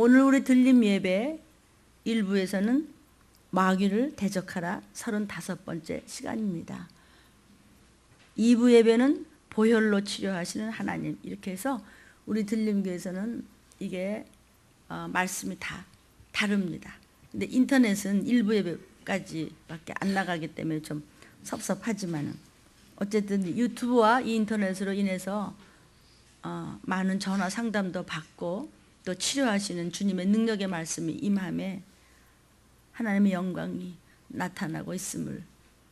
오늘 우리 들림 예배 일부에서는 마귀를 대적하라 35번째 시간입니다. 2부 예배는 보혈로 치료하시는 하나님, 이렇게 해서 우리 들림교에서는 이게 말씀이 다 다릅니다. 근데 인터넷은 1부 예배까지밖에 안 나가기 때문에 좀 섭섭하지만은 어쨌든 유튜브와 이 인터넷으로 인해서 많은 전화 상담도 받고 또 치료하시는 주님의 능력의 말씀이 임함에 하나님의 영광이 나타나고 있음을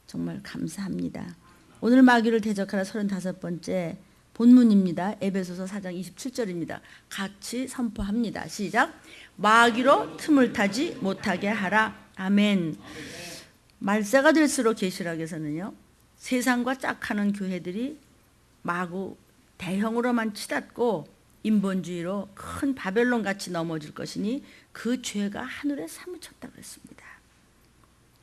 정말 감사합니다. 오늘 마귀를 대적하라 35번째 본문입니다. 에베소서 4장 27절입니다. 같이 선포합니다. 시작. 마귀로 틈을 타지 못하게 하라. 아멘. 말세가 될수록 계시록에서는요, 세상과 짝하는 교회들이 마구 대형으로만 치닫고 인본주의로 큰 바벨론같이 넘어질 것이니 그 죄가 하늘에 사무쳤다고 했습니다.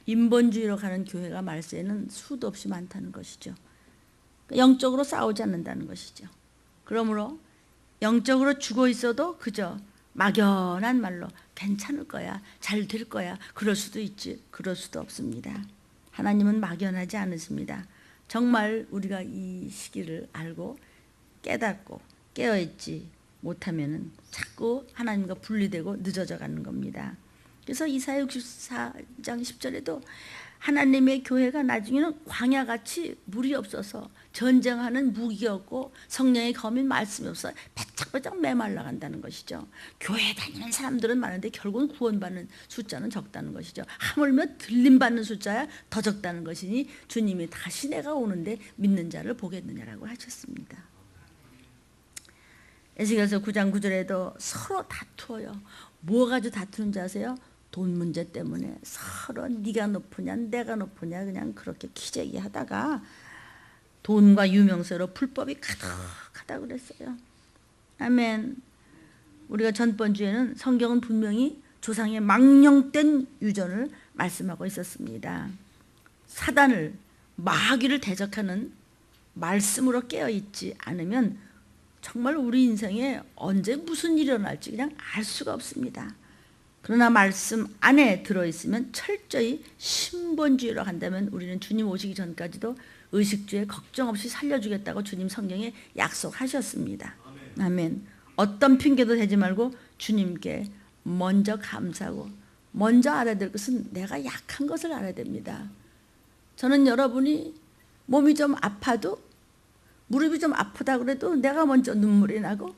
인본주의로 가는 교회가 말세에는 수도 없이 많다는 것이죠. 영적으로 싸우지 않는다는 것이죠. 그러므로 영적으로 죽어 있어도 그저 막연한 말로 괜찮을 거야, 잘 될 거야, 그럴 수도 있지, 그럴 수도 없습니다. 하나님은 막연하지 않으십니다. 정말 우리가 이 시기를 알고 깨닫고 깨어있지 못하면 자꾸 하나님과 분리되고 늦어져 가는 겁니다. 그래서 이사야 64장 10절에도 하나님의 교회가 나중에는 광야같이 물이 없어서 전쟁하는 무기 없고 성령의 검인 말씀이 없어 바짝바짝 메말라 간다는 것이죠. 교회 다니는 사람들은 많은데 결국은 구원받는 숫자는 적다는 것이죠. 하물며 들림받는 숫자야 더 적다는 것이니 주님이 다시 내가 오는데 믿는 자를 보겠느냐라고 하셨습니다. 에스겔서 9장 9절에도 서로 다투어요. 뭐 가지고 다투는지 아세요? 돈 문제 때문에 서로 네가 높으냐 내가 높으냐 그냥 그렇게 기재기 하다가 돈과 유명세로 불법이 가득하다고 그랬어요. 아멘. 우리가 전번 주에는 성경은 분명히 조상의 망령된 유전을 말씀하고 있었습니다. 사단을, 마귀를 대적하는 말씀으로 깨어있지 않으면 정말 우리 인생에 언제 무슨 일이 일어날지 그냥 알 수가 없습니다. 그러나 말씀 안에 들어있으면 철저히 신본주의로 간다면 우리는 주님 오시기 전까지도 의식주에 걱정 없이 살려주겠다고 주님 성경에 약속하셨습니다. 아멘. 어떤 핑계도 대지 말고 주님께 먼저 감사하고 먼저 알아야 될 것은 내가 약한 것을 알아야 됩니다. 저는 여러분이 몸이 좀 아파도 무릎이 좀 아프다 그래도 내가 먼저 눈물이 나고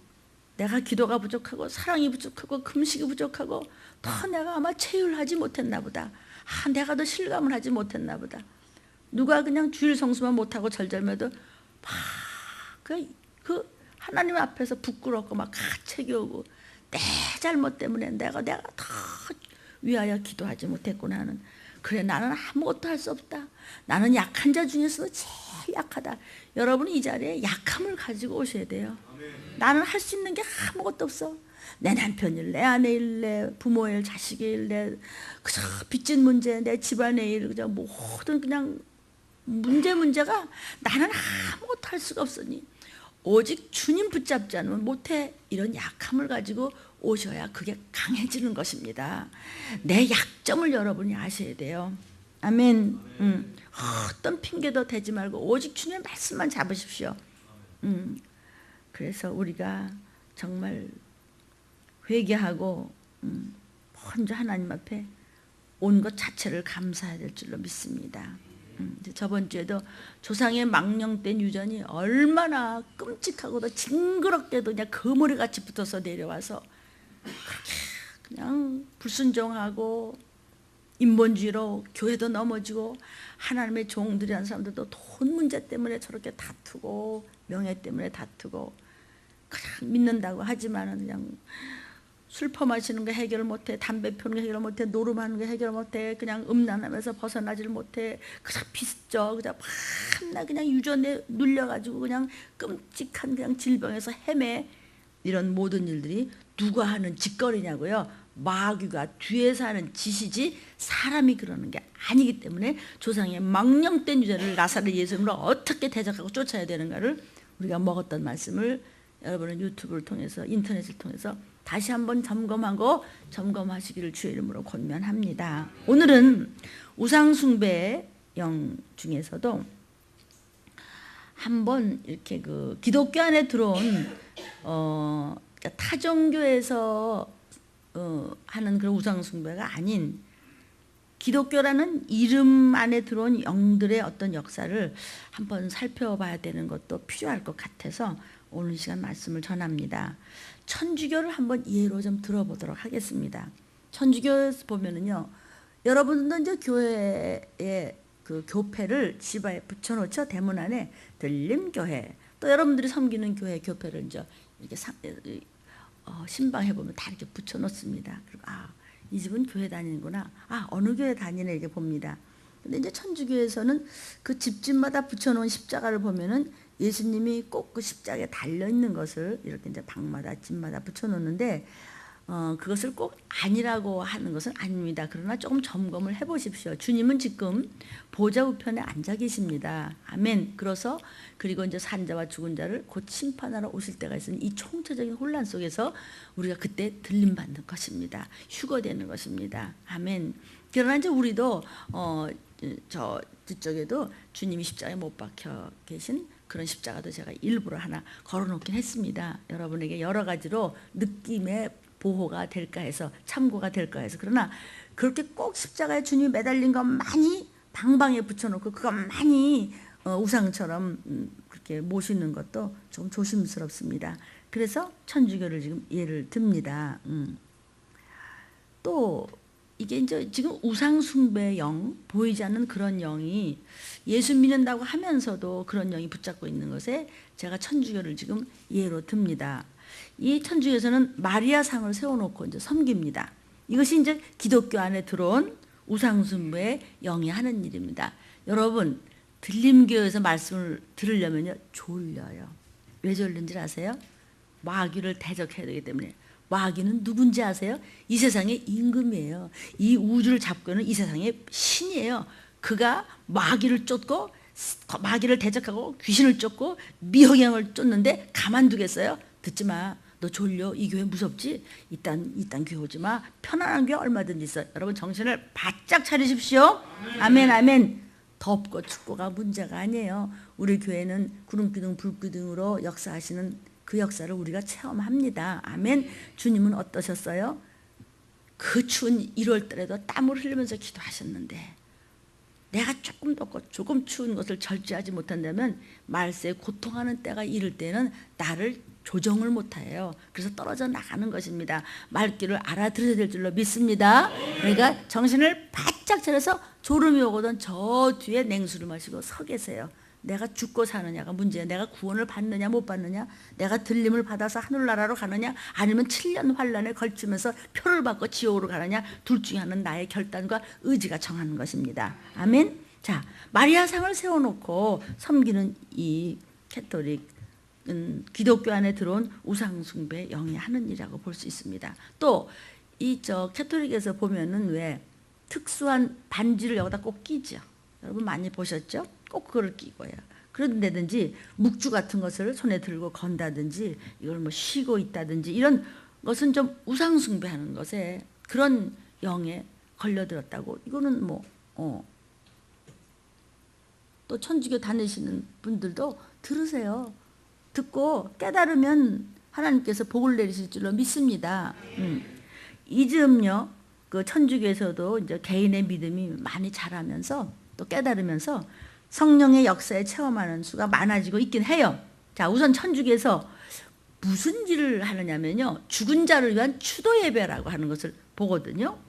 내가 기도가 부족하고 사랑이 부족하고 금식이 부족하고 더 내가 아마 체휼하지 못했나 보다. 내가 더 실감을 하지 못했나 보다. 누가 그냥 주일 성수만 못하고 절절매도 그 하나님 앞에서 부끄럽고 막 가책이 오고 내 잘못 때문에 내가 더 위하여 기도하지 못했구나 하는. 그래 나는 아무것도 할 수 없다. 나는 약한 자 중에서도 제일 약하다. 여러분이 이 자리에 약함을 가지고 오셔야 돼요. 나는 할 수 있는 게 아무것도 없어. 내 남편 일, 내 아내 일, 내 부모 일, 자식의 일, 내 그저 빚진 문제, 내 집안의 일, 그저 모든 그냥 문제가 나는 아무것도 할 수가 없으니 오직 주님 붙잡지 않으면 못해. 이런 약함을 가지고 오셔야 그게 강해지는 것입니다. 내 약점을 여러분이 아셔야 돼요. 아멘. 어떤 핑계도 대지 말고 오직 주님의 말씀만 잡으십시오. 그래서 우리가 정말 회개하고 먼저 하나님 앞에 온 것 자체를 감사해야 될 줄로 믿습니다. 저번 주에도 조상의 망령된 유전이 얼마나 끔찍하고도 징그럽게도 그냥 거머리같이 붙어서 내려와서 그렇게 그냥 불순종하고 인본주의로 교회도 넘어지고 하나님의 종들이라는 사람들도 돈 문제 때문에 저렇게 다투고 명예 때문에 다투고 그냥 믿는다고 하지만은 그냥 술 퍼마시는 거 해결 못해, 담배 피우는 거 해결 못해, 노름하는 거 해결 못해, 그냥 음란하면서 벗어나질 못해, 그냥 빚져, 그냥 밤낮 그냥 유전에 눌려가지고 그냥 끔찍한 그냥 질병에서 헤매. 이런 모든 일들이 누가 하는 짓거리냐고요? 마귀가 뒤에서 하는 짓이지 사람이 그러는 게 아니기 때문에 조상의 망령된 유전을 나사렛 예수님으로 어떻게 대적하고 쫓아야 되는가를 우리가 먹었던 말씀을 여러분은 유튜브를 통해서 인터넷을 통해서 다시 한번 점검하시기를 주의 이름으로 권면합니다. 오늘은 우상숭배의 영 중에서도 한번 이렇게 그 기독교 안에 들어온 타종교에서 하는 그런 우상숭배가 아닌 기독교라는 이름 안에 들어온 영들의 어떤 역사를 한번 살펴봐야 되는 것도 필요할 것 같아서 오늘 시간 말씀을 전합니다. 천주교를 한번 예로 좀 들어보도록 하겠습니다. 천주교에서 보면은요, 여러분도 이제 교회에 그 교패를 집에 붙여놓죠. 대문 안에 들림교회. 또 여러분들이 섬기는 교회 교패를 이제 이렇게 신방해 보면 다 이렇게 붙여놓습니다. 그리고 이 집은 교회 다니는구나. 어느 교회 다니네 이렇게 봅니다. 근데 이제 천주교에서는 그 집집마다 붙여놓은 십자가를 보면은 예수님이 꼭 그 십자가에 달려 있는 것을 이렇게 이제 방마다 집마다 붙여놓는데 그것을 꼭 아니라고 하는 것은 아닙니다. 그러나 조금 점검을 해보십시오. 주님은 지금 보좌 우편에 앉아 계십니다. 아멘. 그리고 이제 산자와 죽은 자를 곧 심판하러 오실 때가 있으니 이 총체적인 혼란 속에서 우리가 그때 들림받는 것입니다. 휴거되는 것입니다. 아멘. 그러나 이제 우리도 저쪽에도 주님이 십자가에 못 박혀 계신 그런 십자가도 제가 일부러 하나 걸어놓긴 했습니다. 여러분에게 여러 가지로 느낌의 보호가 될까 해서, 참고가 될까 해서. 그러나 그렇게 꼭 십자가에 주님이 매달린 것 많이 방방에 붙여놓고 그것 많이 우상처럼 그렇게 모시는 것도 좀 조심스럽습니다. 그래서 천주교를 지금 예를 듭니다. 또 이게 이제 지금 우상숭배 영, 보이지 않는 그런 영이 예수 믿는다고 하면서도 그런 영이 붙잡고 있는 것에 제가 천주교를 지금 예로 듭니다. 이 천주교에서는 마리아상을 세워놓고 이제 섬깁니다. 이것이 이제 기독교 안에 들어온 우상숭배의 영이 하는 일입니다. 여러분, 들림교에서 말씀을 들으려면요, 졸려요. 왜 졸린지 아세요? 마귀를 대적해야 되기 때문에. 마귀는 누군지 아세요? 이 세상의 임금이에요. 이 우주를 잡고 있는 이 세상의 신이에요. 그가 마귀를 쫓고 마귀를 대적하고 귀신을 쫓고 미혹영을 쫓는데 가만두겠어요? 듣지 마. 너 졸려? 이 교회 무섭지? 이딴 교회 오지 마. 편안한 교회 얼마든지 있어. 여러분 정신을 바짝 차리십시오. 아멘, 아멘. 덥고 춥고가 문제가 아니에요. 우리 교회는 구름기둥 불기둥으로 역사하시는 그 역사를 우리가 체험합니다. 아멘. 주님은 어떠셨어요? 그 추운 1월 달에도 땀을 흘리면서 기도하셨는데 내가 조금 덥고 조금 추운 것을 절제하지 못한다면 말세에 고통하는 때가 이를 때는 나를 조정을 못해요. 그래서 떨어져 나가는 것입니다. 말귀를 알아들어야 될 줄로 믿습니다. 그러니까 정신을 바짝 차려서 졸음이 오거든 저 뒤에 냉수를 마시고 서 계세요. 내가 죽고 사느냐가 문제야. 내가 구원을 받느냐 못 받느냐, 내가 들림을 받아서 하늘나라로 가느냐 아니면 7년 환란에 걸치면서 표를 받고 지옥으로 가느냐, 둘 중에 하나는 나의 결단과 의지가 정하는 것입니다. 아멘. 자, 마리아상을 세워놓고 섬기는 이 캐톨릭은 기독교 안에 들어온 우상숭배 영이 하는 일이라고 볼 수 있습니다. 또 이 캐톨릭에서 보면은 왜 특수한 반지를 여기다 꼭 끼죠. 여러분 많이 보셨죠? 꼭 그걸 끼고요. 그런다든지 묵주 같은 것을 손에 들고 건다든지 이걸 뭐 쉬고 있다든지 이런 것은 좀 우상숭배하는 것에 그런 영에 걸려들었다고. 이거는 또 천주교 다니시는 분들도 들으세요. 듣고 깨달으면 하나님께서 복을 내리실 줄로 믿습니다. 이즈음요, 그 천주교에서도 이제 개인의 믿음이 많이 자라면서 또 깨달으면서 성령의 역사에 체험하는 수가 많아지고 있긴 해요. 자, 우선 천주교에서 무슨 일을 하느냐면요, 죽은 자를 위한 추도 예배라고 하는 것을 보거든요.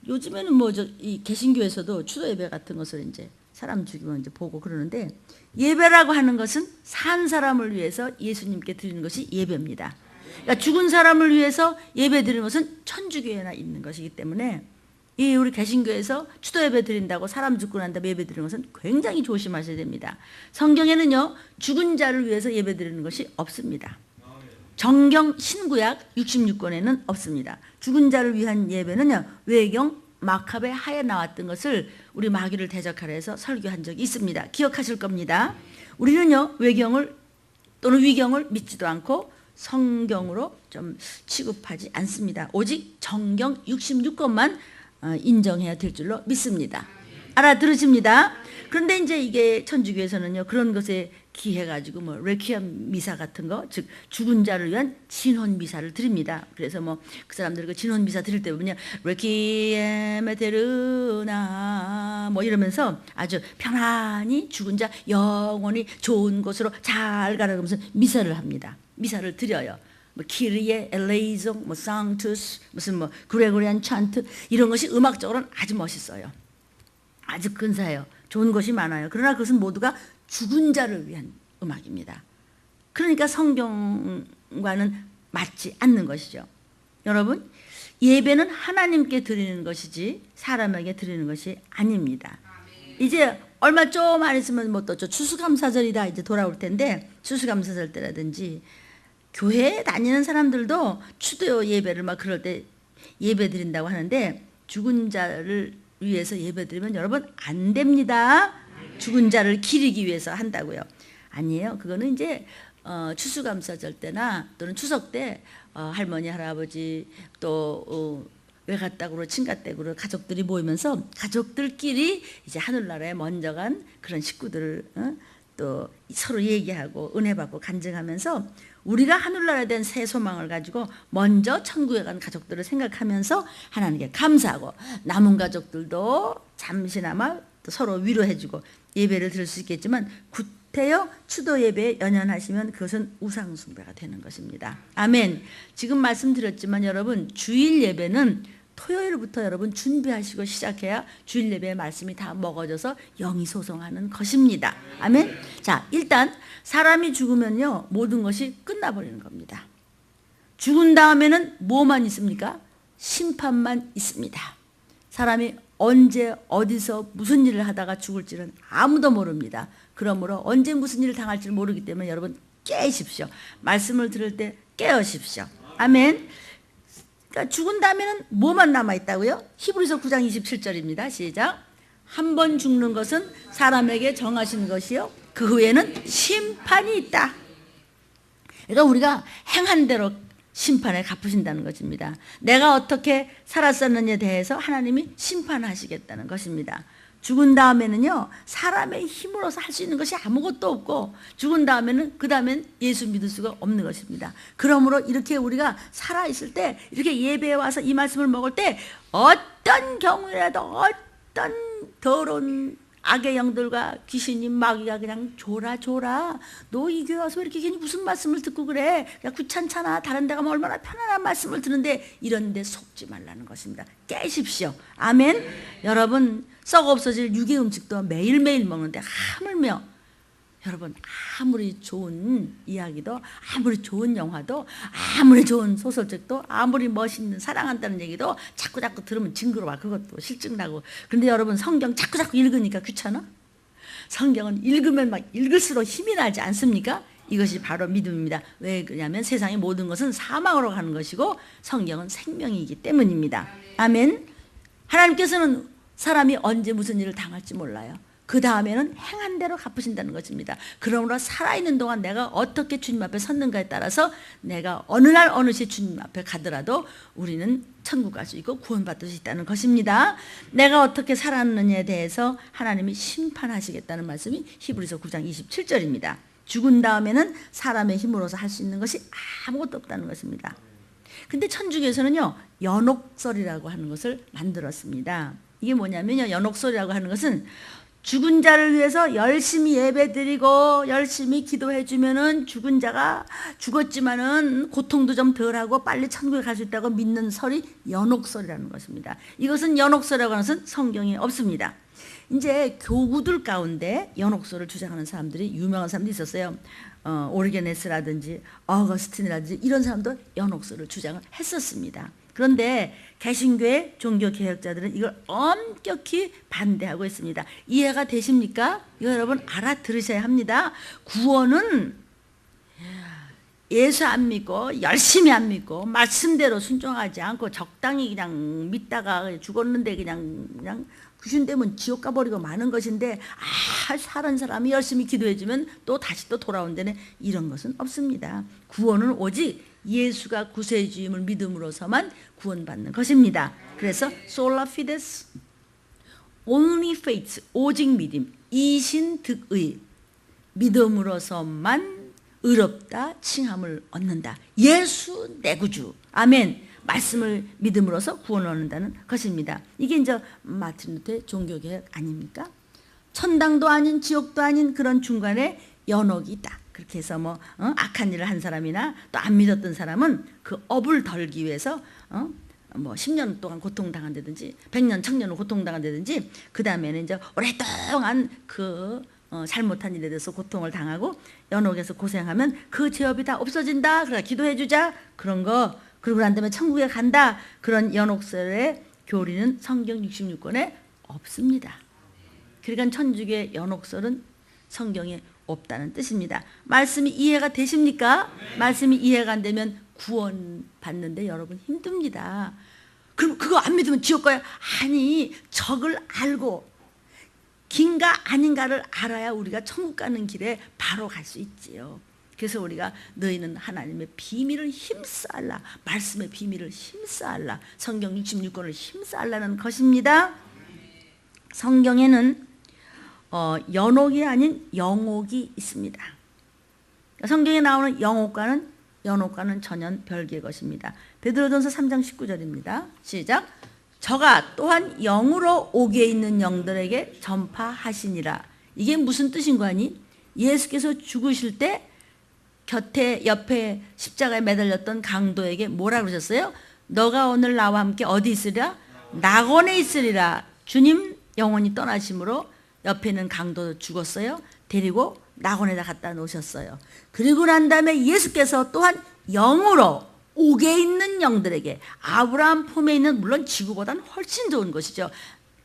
요즘에는 이 개신교에서도 추도 예배 같은 것을 이제 사람 죽이면 이제 보고 그러는데, 예배라고 하는 것은 산 사람을 위해서 예수님께 드리는 것이 예배입니다. 그러니까 죽은 사람을 위해서 예배 드리는 것은 천주교에나 있는 것이기 때문에 우리 개신교에서 추도 예배 드린다고 사람 죽고 난 다음에 예배 드리는 것은 굉장히 조심하셔야 됩니다. 성경에는요, 죽은 자를 위해서 예배 드리는 것이 없습니다. 정경 신구약 66권에는 없습니다. 죽은 자를 위한 예배는요, 외경 마카베 하에 나왔던 것을 우리 마귀를 대적하라 해서 설교한 적이 있습니다. 기억하실 겁니다. 우리는요, 외경을 또는 위경을 믿지도 않고 성경으로 좀 취급하지 않습니다. 오직 정경 66권만 인정해야 될 줄로 믿습니다. 알아들으십니다. 그런데 이제 이게 천주교에서는요, 그런 것에 기해가지고 뭐 레퀴엠 미사 같은 거, 즉 죽은 자를 위한 진혼 미사를 드립니다. 그래서 뭐 그 사람들 그 진혼 미사 드릴 때 보면요, 레퀴엠 에테르나 뭐 이러면서 아주 편안히 죽은 자 영원히 좋은 곳으로 잘 가라 그러면서 미사를 합니다. 미사를 드려요. 뭐 키리에 엘레이종, 뭐 상투스, 무슨 뭐 그레고리안 찬트 이런 것이 음악적으로는 아주 멋있어요. 아주 근사해요. 좋은 것이 많아요. 그러나 그것은 모두가 죽은 자를 위한 음악입니다. 그러니까 성경과는 맞지 않는 것이죠. 여러분, 예배는 하나님께 드리는 것이지 사람에게 드리는 것이 아닙니다. 이제 얼마 좀 안 있으면 뭐 또 추수감사절이다 이제 돌아올 텐데, 추수감사절 때라든지 교회에 다니는 사람들도 추도 예배를 막 그럴 때 예배 드린다고 하는데, 죽은 자를 위해서 예배 드리면 여러분 안 됩니다. 죽은 자를 기리기 위해서 한다고요. 아니에요. 그거는 이제 추수감사절 때나 또는 추석 때 할머니 할아버지 또 외가댁으로 친가댁으로 가족들이 모이면서 가족들끼리 이제 하늘나라에 먼저 간 그런 식구들을 또 서로 얘기하고 은혜 받고 간증하면서 우리가 하늘나라에 대한 새 소망을 가지고 먼저 천국에 간 가족들을 생각하면서 하나님께 감사하고, 남은 가족들도 잠시나마 또 서로 위로해주고 예배를 드릴 수 있겠지만, 구태여 추도 예배에 연연하시면 그것은 우상 숭배가 되는 것입니다. 아멘. 지금 말씀드렸지만 여러분, 주일 예배는 토요일부터 여러분 준비하시고 시작해야 주일 예배의 말씀이 다 먹어져서 영이 소송하는 것입니다. 아멘. 자, 일단 사람이 죽으면요 모든 것이 끝나버리는 겁니다. 죽은 다음에는 뭐만 있습니까? 심판만 있습니다. 사람이 언제 어디서 무슨 일을 하다가 죽을지는 아무도 모릅니다. 그러므로 언제 무슨 일을 당할지 모르기 때문에 여러분 깨십시오. 말씀을 들을 때 깨우십시오. 아멘. 그러니까 죽은 다음에는 뭐만 남아있다고요? 히브리서 9장 27절입니다. 시작. 한 번 죽는 것은 사람에게 정하신 것이요, 그 후에는 심판이 있다. 그러니까 우리가 행한 대로 심판에 갚으신다는 것입니다. 내가 어떻게 살았었느냐에 대해서 하나님이 심판하시겠다는 것입니다. 죽은 다음에는요, 사람의 힘으로서 할 수 있는 것이 아무것도 없고, 죽은 다음에는 그 다음엔 예수 믿을 수가 없는 것입니다. 그러므로 이렇게 우리가 살아있을 때, 이렇게 예배에 와서 이 말씀을 먹을 때 어떤 경우라도 어떤 더러운 악의 영들과 귀신이 마귀가 그냥 줘라 너 이 교회 와서 왜 이렇게 괜히 무슨 말씀을 듣고 그래, 야 귀찮잖아, 다른 데 가면 얼마나 편안한 말씀을 듣는데, 이런 데 속지 말라는 것입니다. 깨십시오. 아멘. 여러분, 썩어 없어질 유괴 음식도 매일매일 먹는데 하물며 여러분, 아무리 좋은 이야기도, 아무리 좋은 영화도, 아무리 좋은 소설책도, 아무리 멋있는 사랑한다는 얘기도 자꾸 들으면 징그러워. 그것도 실증나고. 그런데 여러분, 성경 자꾸 읽으니까 귀찮아? 성경은 읽으면 막 읽을수록 힘이 나지 않습니까? 이것이 바로 믿음입니다. 왜 그러냐면 세상의 모든 것은 사망으로 가는 것이고 성경은 생명이기 때문입니다. 아멘. 하나님께서는 사람이 언제 무슨 일을 당할지 몰라요. 그 다음에는 행한 대로 갚으신다는 것입니다. 그러므로 살아있는 동안 내가 어떻게 주님 앞에 섰는가에 따라서 내가 어느 날 어느 시 주님 앞에 가더라도 우리는 천국 갈 수 있고 구원받을 수 있다는 것입니다. 내가 어떻게 살았느냐에 대해서 하나님이 심판하시겠다는 말씀이 히브리서 9장 27절입니다. 죽은 다음에는 사람의 힘으로서 할 수 있는 것이 아무것도 없다는 것입니다. 근데 천주교에서는요, 연옥설이라고 하는 것을 만들었습니다. 이게 뭐냐면요, 연옥설이라고 하는 것은 죽은 자를 위해서 열심히 예배드리고 열심히 기도해주면은 죽은 자가 죽었지만은 고통도 좀 덜하고 빨리 천국에 갈 수 있다고 믿는 설이 연옥설이라는 것입니다. 이것은 연옥설이라고 하는 것은 성경에 없습니다. 이제 교구들 가운데 연옥설을 주장하는 사람들이, 유명한 사람들이 있었어요. 오르게네스라든지 어거스틴이라든지 이런 사람도 연옥설을 주장을 했었습니다. 그런데 개신교의 종교개혁자들은 이걸 엄격히 반대하고 있습니다. 이해가 되십니까? 이거 여러분 알아들으셔야 합니다. 구원은 예수 안 믿고 열심히 안 믿고 말씀대로 순종하지 않고 적당히 그냥 믿다가 죽었는데 그냥 귀신 되면 지옥 가버리고 마는 것인데 사는 사람이 열심히 기도해주면 또 다시 또 돌아온다네, 이런 것은 없습니다. 구원은 오직 예수가 구세주임을 믿음으로서만 구원받는 것입니다. 그래서 sola fides, only faith, 오직 믿음, 이신득의, 믿음으로서만 의롭다 칭함을 얻는다. 예수 내 구주, 아멘. 말씀을 믿음으로써 구원을 얻는다는 것입니다. 이게 이제 마틴 루터의 종교개혁 아닙니까? 천당도 아닌 지옥도 아닌 그런 중간에 연옥이 있다. 그렇게 해서 악한 일을 한 사람이나 또 안 믿었던 사람은 그 업을 덜기 위해서 10년 동안 고통당한다든지 100년, 1000년을 고통당한다든지, 그 다음에는 이제 오랫동안 잘못한 일에 대해서 고통을 당하고 연옥에서 고생하면 그 죄업이 다 없어진다. 그래 기도해 주자. 그런 거. 그러고 난 다음에 천국에 간다. 그런 연옥설의 교리는 성경 66권에 없습니다. 그러니까 천주교의 연옥설은 성경에 없다는 뜻입니다. 말씀이 이해가 되십니까? 말씀이 이해가 안 되면 구원 받는데 여러분 힘듭니다. 그럼 그거 안 믿으면 지옥 가요? 아니, 적을 알고 긴가 아닌가를 알아야 우리가 천국 가는 길에 바로 갈 수 있지요. 그래서 우리가 너희는 하나님의 비밀을 힘쓰알라, 말씀의 비밀을 힘쓰알라, 성경 66권을 힘쓰알라는 것입니다. 성경에는 연옥이 아닌 영옥이 있습니다. 성경에 나오는 연옥과는 전혀 별개의 것입니다. 베드로전서 3장 19절입니다. 시작. 저가 또한 영으로 옥에 있는 영들에게 전파하시니라. 이게 무슨 뜻인 거 아니? 예수께서 죽으실 때 옆에 십자가에 매달렸던 강도에게 뭐라 그러셨어요? 너가 오늘 나와 함께 어디 있으리라? 낙원에 있으리라. 주님 영원히 떠나심으로 옆에 있는 강도 죽었어요. 데리고 낙원에다 갖다 놓으셨어요. 그리고 난 다음에 예수께서 또한 영으로 옥에 있는 영들에게, 아브라함 품에 있는, 물론 지구보단 훨씬 좋은 것이죠.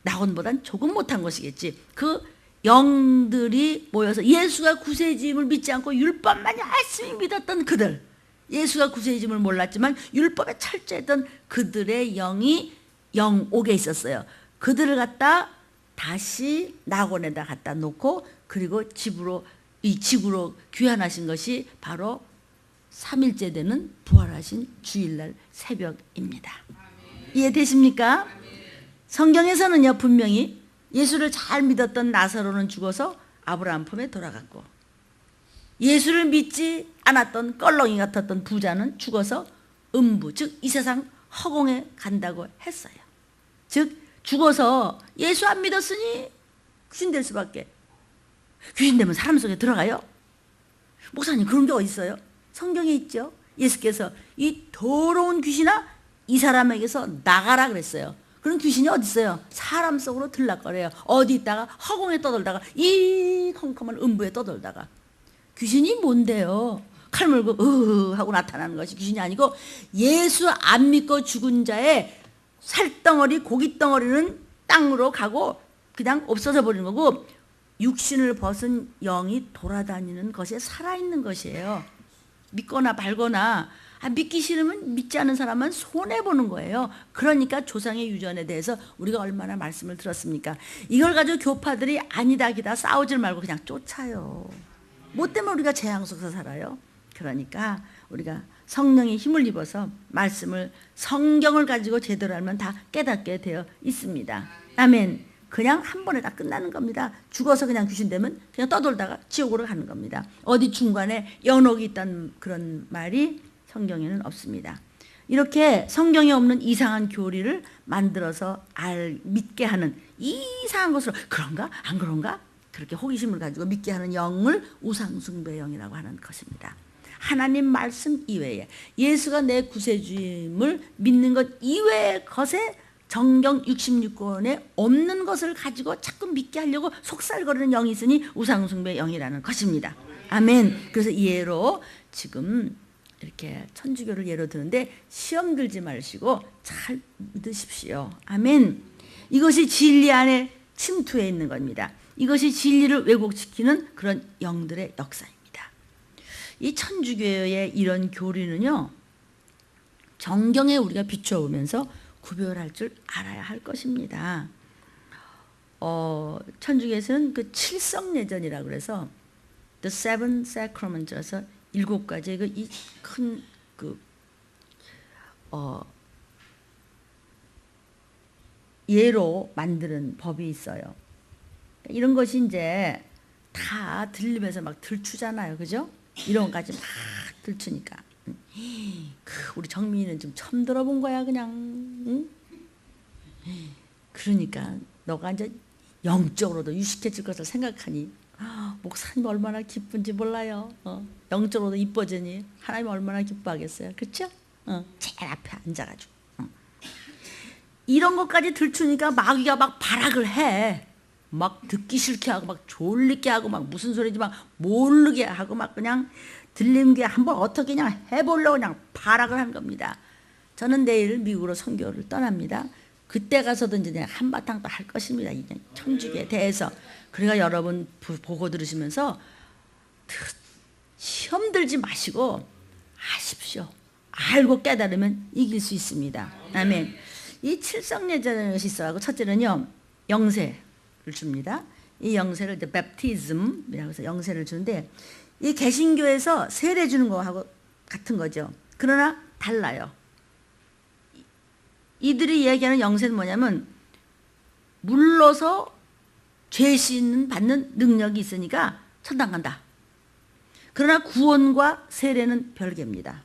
낙원보단 조금 못한 것이겠지. 그 영들이 모여서 예수가 구세주임을 믿지 않고 율법만 열심히 믿었던 그들, 예수가 구세주임을 몰랐지만 율법에 철저했던 그들의 영이 영옥에 있었어요. 그들을 갖다 다시 낙원에다 갖다 놓고 그리고 이 지구로 귀환하신 것이 바로 3일째 되는 부활하신 주일날 새벽입니다. 이해되십니까? 성경에서는요, 분명히 예수를 잘 믿었던 나사로는 죽어서 아브라함 품에 돌아갔고, 예수를 믿지 않았던 껄렁이 같았던 부자는 죽어서 음부, 즉 이 세상 허공에 간다고 했어요. 즉 죽어서 예수 안 믿었으니 귀신 될 수밖에. 귀신 되면 사람 속에 들어가요? 목사님, 그런 게 어디 있어요? 성경에 있죠. 예수께서 이 더러운 귀신아, 이 사람에게서 나가라 그랬어요. 그런 귀신이 어디 있어요? 사람 속으로 들락거려요. 어디 있다가 허공에 떠돌다가 이 컴컴한 음부에 떠돌다가. 귀신이 뭔데요? 칼 물고 하고 나타나는 것이 귀신이 아니고, 예수 안 믿고 죽은 자의 살덩어리, 고깃덩어리는 땅으로 가고 그냥 없어져 버리는 거고, 육신을 벗은 영이 돌아다니는 것에 살아있는 것이에요. 믿거나 말거나, 믿기 싫으면 믿지 않는 사람은 손해보는 거예요. 그러니까 조상의 유전에 대해서 우리가 얼마나 말씀을 들었습니까? 이걸 가지고 교파들이 아니다 기다 싸우지 말고 그냥 쫓아요. 뭐 때문에 우리가 재앙 속에서 살아요? 그러니까 우리가 성령의 힘을 입어서 말씀을, 성경을 가지고 제대로 알면 다 깨닫게 되어 있습니다. 아멘. 그냥 한 번에 다 끝나는 겁니다. 죽어서 그냥 귀신 되면 그냥 떠돌다가 지옥으로 가는 겁니다. 어디 중간에 연옥이 있다는 그런 말이 성경에는 없습니다. 이렇게 성경에 없는 이상한 교리를 만들어서 믿게 하는 이상한 것으로, 그런가? 안 그런가? 그렇게 호기심을 가지고 믿게 하는 영을 우상숭배 영이라고 하는 것입니다. 하나님 말씀 이외에, 예수가 내 구세주임을 믿는 것 이외의 것에 정경 66권에 없는 것을 가지고 자꾸 믿게 하려고 속살거리는 영이 있으니 우상숭배 영이라는 것입니다. 아멘. 그래서 예로 지금 이렇게 천주교를 예로 드는데 시험 들지 마시고 잘 믿으십시오. 아멘. 이것이 진리 안에 침투해 있는 겁니다. 이것이 진리를 왜곡시키는 그런 영들의 역사입니다. 이 천주교의 이런 교리는요, 정경에 우리가 비춰보면서 구별할 줄 알아야 할 것입니다. 천주교에서는 그 칠성례전이라고 그래서 The Seven Sacraments라서 7가지의 이 큰 예로 만드는 법이 있어요. 이런 것이 이제 다 들리면서 막 들추잖아요, 그죠? 이런 것까지 막 들추니까 우리 정민이는 좀 처음 들어본 거야, 그냥. 응? 그러니까 너가 이제 영적으로도 유식해질 것을 생각하니 목사님 얼마나 기쁜지 몰라요. 영적으로도 이뻐지니 하나님 얼마나 기뻐하겠어요, 그렇죠? 제일 앞에 앉아가지고 이런 것까지 들추니까 마귀가 막 발악을 해. 막 듣기 싫게 하고 막 졸리게 하고 막 무슨 소리인지 막 모르게 하고 막 그냥 들리는 게 한번 어떻게 그냥 해보려고 그냥 발악을 한 겁니다. 저는 내일 미국으로 선교를 떠납니다. 그때 가서도 이제 한바탕 또 할 것입니다. 이 천주교에 대해서. 그러니까 여러분 보고 들으시면서 시험 들지 마시고 하십시오. 알고 깨달으면 이길 수 있습니다. 아멘. 이 칠성례전이라는 것이 있어가지고 첫째는요, 영세를 줍니다. 이 영세를 이제 베프티즘이라고 해서 영세를 주는데, 이 개신교에서 세례 주는 거하고 같은 거죠. 그러나 달라요. 이들이 얘기하는 영세는 뭐냐면 물러서 죄 씻는 받는 능력이 있으니까 천당 간다. 그러나 구원과 세례는 별개입니다.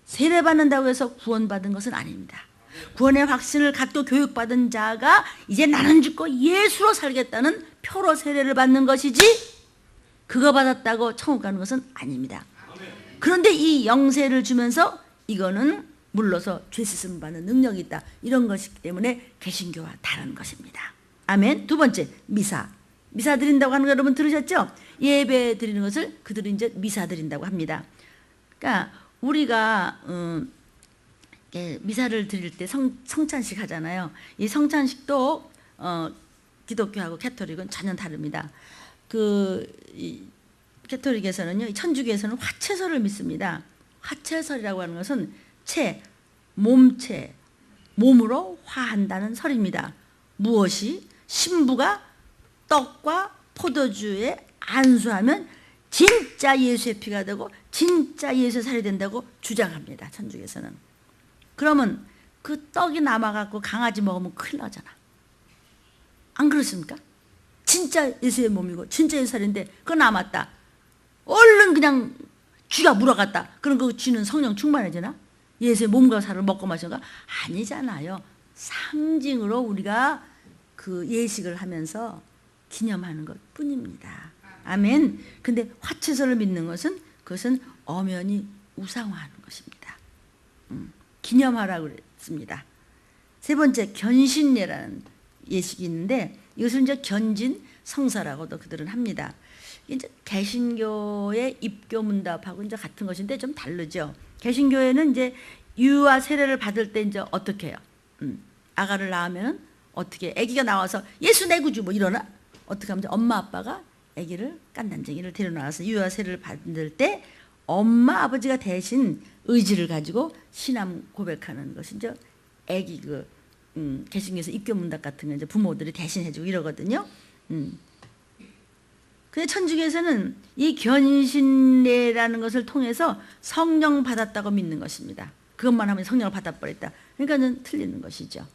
세례 받는다고 해서 구원받은 것은 아닙니다. 구원의 확신을 갖고 교육받은 자가 이제 나는 죽고 예수로 살겠다는 표로 세례를 받는 것이지, 그거 받았다고 천국 가는 것은 아닙니다. 그런데 이 영세를 주면서 이거는 물러서 죄 씻음 받는 능력이 있다, 이런 것이기 때문에 개신교와 다른 것입니다. 아멘. 두 번째, 미사. 미사 드린다고 하는 거 여러분 들으셨죠? 예배 드리는 것을 그들은 이제 미사 드린다고 합니다. 그러니까 우리가 미사를 드릴 때 성찬식 하잖아요. 이 성찬식도 기독교하고 캐토릭은 전혀 다릅니다. 캐토릭에서는요, 천주교에서는 화채설을 믿습니다. 화채설이라고 하는 것은 몸체, 몸으로 화한다는 설입니다. 무엇이? 신부가 떡과 포도주에 안수하면 진짜 예수의 피가 되고 진짜 예수의 살이 된다고 주장합니다, 천주교에서는. 그러면 그 떡이 남아갖고 강아지 먹으면 큰일 나잖아. 안 그렇습니까? 진짜 예수의 몸이고 진짜 예수의 살인데 그거 남았다. 얼른 그냥 쥐가 물어갔다. 그럼 그 쥐는 성령 충만해지나? 예수의 몸과 살을 먹고 마시는 거 아니잖아요. 상징으로 우리가 그 예식을 하면서 기념하는 것 뿐입니다. 아멘. 근데 화채설을 믿는 것은 그것은 엄연히 우상화하는 것입니다. 기념하라고 그랬습니다. 세 번째, 견신례라는 예식이 있는데 이것을 이제 견진 성사라고도 그들은 합니다. 이제 개신교의 입교 문답하고 이제 같은 것인데 좀 다르죠. 개신교회는 이제 유아 세례를 받을 때 이제 어떻게 해요? 아가를 낳으면 어떻게 아기가 나와서 예수 내 구주 뭐 이러나? 어떻게 하면 엄마 아빠가 아기를 깐난쟁이를 데려나와서 유아 세례를 받을 때 엄마 아버지가 대신 의지를 가지고 신앙 고백하는 것이 이제 아기 개신교에서 입교 문답 같은 거 이제 부모들이 대신 해주고 이러거든요. 근데 천주교에서는 이 견신례라는 것을 통해서 성령 받았다고 믿는 것입니다. 그것만 하면 성령을 받아버렸다. 그러니까는 틀리는 것이죠.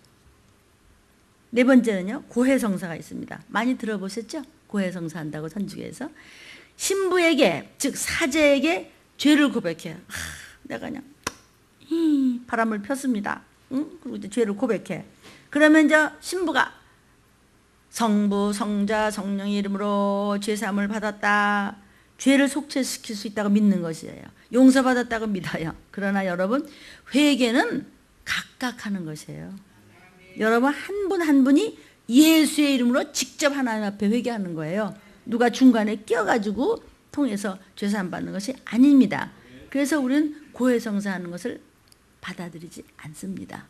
네 번째는요, 고해성사가 있습니다. 많이 들어보셨죠? 고해성사 한다고 천주교에서 신부에게, 즉 사제에게 죄를 고백해요. 내가 그냥 바람을 폈습니다. 그리고 이제 죄를 고백해. 그러면 이제 신부가 성부, 성자, 성령의 이름으로 죄사함을 받았다. 죄를 속죄시킬 수 있다고 믿는 것이에요. 용서받았다고 믿어요. 그러나 여러분, 회개는 각각 하는 것이에요. 여러분 한 분 한 분이 예수의 이름으로 직접 하나님 앞에 회개하는 거예요. 누가 중간에 끼어가지고 통해서 죄사함 받는 것이 아닙니다. 그래서 우리는 고해성사하는 것을 받아들이지 않습니다.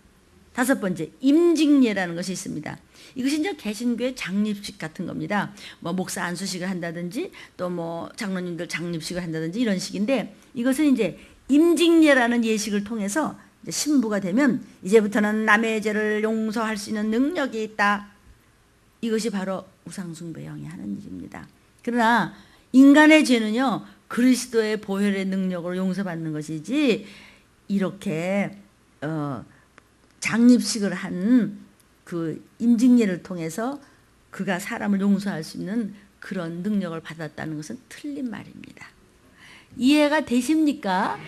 다섯 번째, 임직례라는 것이 있습니다. 이것이 이제 개신교의 장립식 같은 겁니다. 뭐 목사 안수식을 한다든지 또 뭐 장로님들 장립식을 한다든지 이런 식인데, 이것은 이제 임직례라는 예식을 통해서 이제 신부가 되면 이제부터는 남의 죄를 용서할 수 있는 능력이 있다. 이것이 바로 우상숭배 영이 하는 일입니다. 그러나 인간의 죄는요, 그리스도의 보혈의 능력으로 용서받는 것이지, 이렇게 장립식을 한 그 임직례를 통해서 그가 사람을 용서할 수 있는 그런 능력을 받았다는 것은 틀린 말입니다. 이해가 되십니까?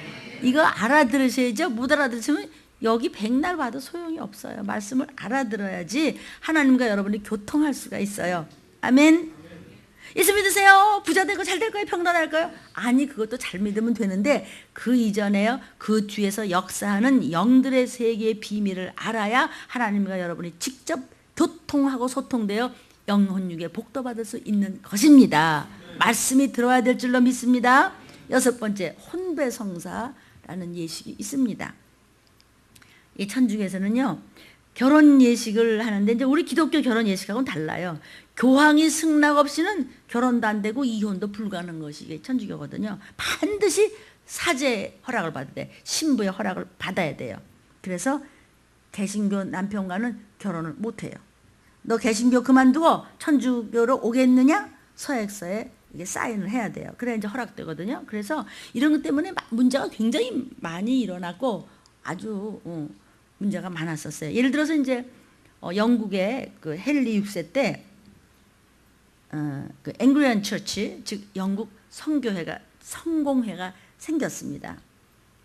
이거 알아들으셔야죠. 못 알아들으시면 여기 백날 봐도 소용이 없어요. 말씀을 알아들어야지 하나님과 여러분이 교통할 수가 있어요. 아멘. 예수 믿으세요. 부자 되고 잘 될 거예요. 평안할 거예요. 아니, 그것도 잘 믿으면 되는데 그 이전에요, 그 뒤에서 역사하는 영들의 세계의 비밀을 알아야 하나님과 여러분이 직접 교통하고 소통되어 영혼육에 복도 받을 수 있는 것입니다. 말씀이 들어야 될 줄로 믿습니다. 여섯 번째, 혼배성사라는 예식이 있습니다. 이 천주교에서는요, 결혼 예식을 하는데 이제 우리 기독교 결혼 예식하고는 달라요. 교황이 승낙 없이는 결혼도 안 되고 이혼도 불가능한 것이 천주교거든요. 반드시 사제 허락을 받아야 돼. 신부의 허락을 받아야 돼요. 그래서 개신교 남편과는 결혼을 못 해요. 너 개신교 그만두고 천주교로 오겠느냐? 서약서에 이게 사인을 해야 돼요. 그래야 이제 허락되거든요. 그래서 이런 것 때문에 문제가 굉장히 많이 일어났고 아주 문제가 많았었어요. 예를 들어서 이제 영국의 그 헨리 6세 때 그 앵글리칸 처치, 즉 영국 성공회가 생겼습니다.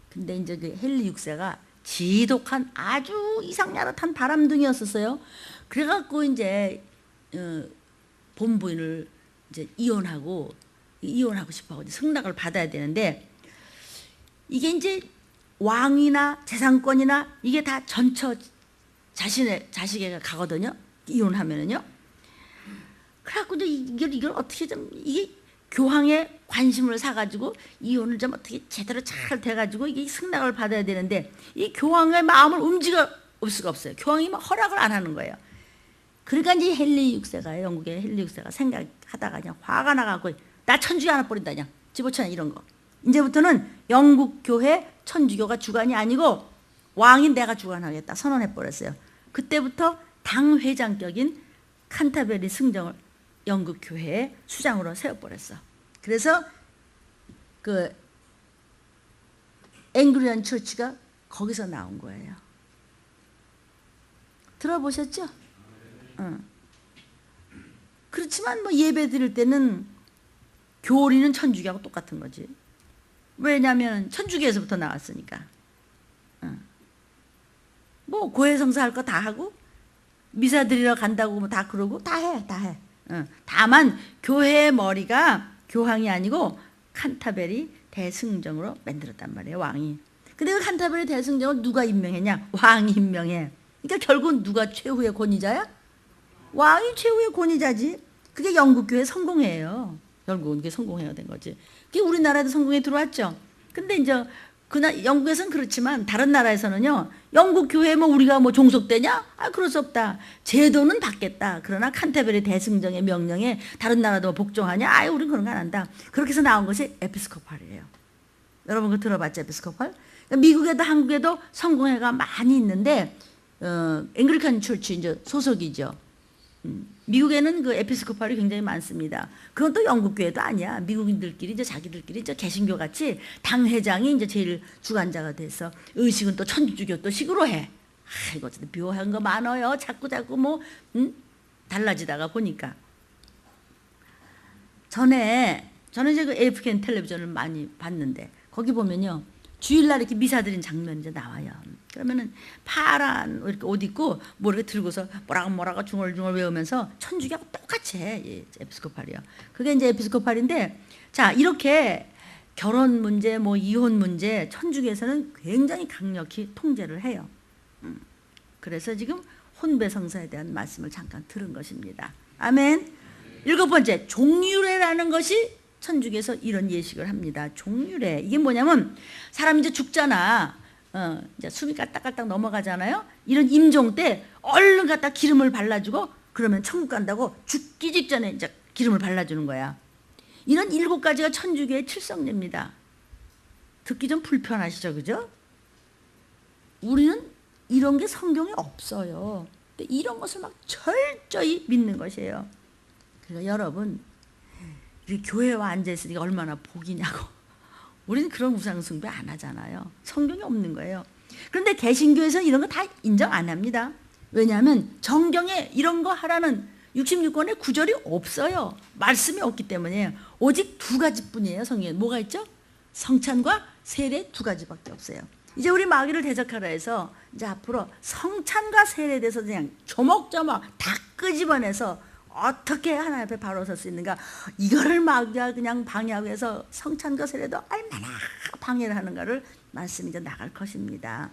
근데 이제 그 헨리 6세가 지독한 아주 이상야릇한 바람둥이였었어요. 그래갖고 이제 본부인을 이제 이혼하고 싶어하고 승낙을 받아야 되는데, 이게 이제 왕이나 재산권이나 이게 다 전처 자식에게 가거든요. 이혼하면은요. 그래갖고 이걸 어떻게 좀, 이게 교황의 관심을 사가지고 이혼을 좀 어떻게 제대로 잘 돼가지고 이게 승낙을 받아야 되는데, 이 교황의 마음을 움직여 올 수가 없어요. 교황이 막 허락을 안 하는 거예요. 그러니까 이제 헨리 6세가, 영국의 헨리 6세가 생각하다가 그냥 화가 나가고, 나 천주교 하나 뿌린다, 그냥 집어쳐놔, 이런 거. 이제부터는 영국 교회 천주교가 주관이 아니고 왕이 내가 주관하겠다 선언해 버렸어요. 그때부터 당 회장격인 칸타베리 승정을 영국 교회의 수장으로 세워버렸어. 그래서 그 앵글리칸 처치가 거기서 나온 거예요. 들어보셨죠? 그렇지만 뭐 예배 드릴 때는 교리는 천주교하고 똑같은 거지. 왜냐하면 천주교에서부터 나왔으니까. 뭐 고해성사 할 거 다 하고 미사 드리러 간다고 뭐 다 그러고 다 해. 다만 교회의 머리가 교황이 아니고 칸타베리 대승정으로 만들었단 말이에요, 왕이. 근데 그 칸타베리 대승정을 누가 임명했냐? 왕이 임명해. 그러니까 결국은 누가 최후의 권위자야? 왕이 최후의 권위자지. 그게 영국교회 성공회예요. 결국은 그게 성공회가 된 거지. 그게 우리나라에도 성공회 들어왔죠. 근데 이제 영국에서는 그렇지만 다른 나라에서는요, 영국 교회 뭐 우리가 뭐 종속되냐? 아, 그럴 수 없다. 제도는 받겠다. 그러나 칸테베리 대승정의 명령에 다른 나라도 복종하냐? 아예 우린 그런 거 안 한다. 그렇게 해서 나온 것이 에피스코팔이에요. 여러분 그거 들어봤죠, 에피스코팔? 미국에도 한국에도 성공회가 많이 있는데 앵글리칸 처치 이제 소속이죠. 미국에는 그 에피스코팔이 굉장히 많습니다. 그건 또 영국 교회도 아니야. 미국인들끼리 이제 자기들끼리 이제 개신교 같이 당 회장이 이제 제일 주관자가 돼서 의식은 또 천주교 또 식으로 해. 아, 이거 진짜 묘한 거 많아요. 자꾸 뭐 달라지다가 보니까. 저는 이제 그 AFN 텔레비전을 많이 봤는데 거기 보면요, 주일날 이렇게 미사 드린 장면이 이제 나와요. 그러면은 파란 이렇게 옷 입고 뭐 이렇게 들고서 뭐라고 중얼중얼 외우면서 천주교하고 똑같이 해. 에피스코팔이요. 그게 이제 에피스코팔인데, 자, 이렇게 결혼 문제, 뭐 이혼 문제 천주교에서는 굉장히 강력히 통제를 해요. 그래서 지금 혼배성사에 대한 말씀을 잠깐 들은 것입니다. 아멘. 일곱 번째, 종유례라는 것이 천주교에서 이런 예식을 합니다. 종유례. 이게 뭐냐면 사람이 이제 죽잖아. 이제 숨이 깔딱깔딱 넘어가잖아요. 이런 임종 때 얼른 갖다 기름을 발라주고 그러면 천국 간다고 죽기 직전에 이제 기름을 발라주는 거야. 이런 7가지가 천주교의 칠성례입니다. 듣기 좀 불편하시죠, 그죠? 우리는 이런 게 성경에 없어요. 근데 이런 것을 막 철저히 믿는 것이에요. 그래서 여러분, 이 교회와 앉아있으니까 얼마나 복이냐고. 우리는 그런 우상숭배 안 하잖아요. 성경에 없는 거예요. 그런데 개신교에서는 이런 거 다 인정 안 합니다. 왜냐하면 정경에 이런 거 하라는 66권의 구절이 없어요. 말씀이 없기 때문에. 오직 2가지뿐이에요. 성경에 뭐가 있죠? 성찬과 세례 2가지밖에 없어요. 이제 우리 마귀를 대적하라 해서 이제 앞으로 성찬과 세례에 대해서 그냥 조목조목 다 끄집어내서 어떻게 하나님 앞에 바로 설 수 있는가, 이거를 마귀가 그냥 방해하기 위해서 성찬과 세례도 얼마나 방해를 하는가를 말씀이 이제 나갈 것입니다.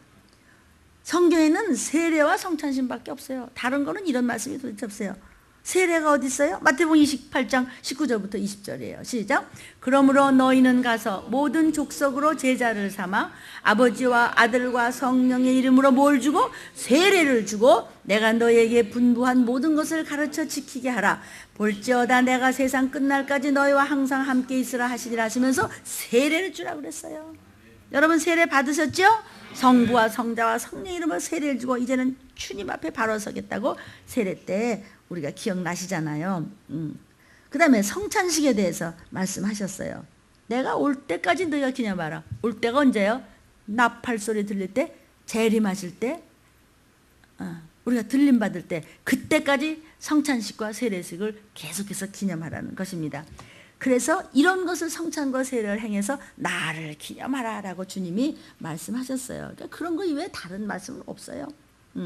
성경에는 세례와 성찬신밖에 없어요. 다른 거는 이런 말씀이 도대체 없어요. 세례가 어디 있어요? 마태복음 28장 19절부터 20절이에요. 시작. 그러므로 너희는 가서 모든 족속으로 제자를 삼아 아버지와 아들과 성령의 이름으로 뭘 주고? 세례를 주고 내가 너희에게 분부한 모든 것을 가르쳐 지키게 하라. 볼지어다 내가 세상 끝날까지 너희와 항상 함께 있으라 하시리라 하시면서 세례를 주라고 그랬어요. 여러분 세례 받으셨죠? 성부와 성자와 성령의 이름으로 세례를 주고 이제는 주님 앞에 바로 서겠다고 세례 때 우리가 기억나시잖아요. 그 다음에 성찬식에 대해서 말씀하셨어요. 내가 올 때까지 너희가 기념하라. 올 때가 언제요? 나팔 소리 들릴 때, 재림하실 때, 우리가 들림 받을 때, 그때까지 성찬식과 세례식을 계속해서 기념하라는 것입니다. 그래서 이런 것을 성찬과 세례를 행해서 나를 기념하라라고 주님이 말씀하셨어요. 그러니까 그런 거 이외에 다른 말씀은 없어요.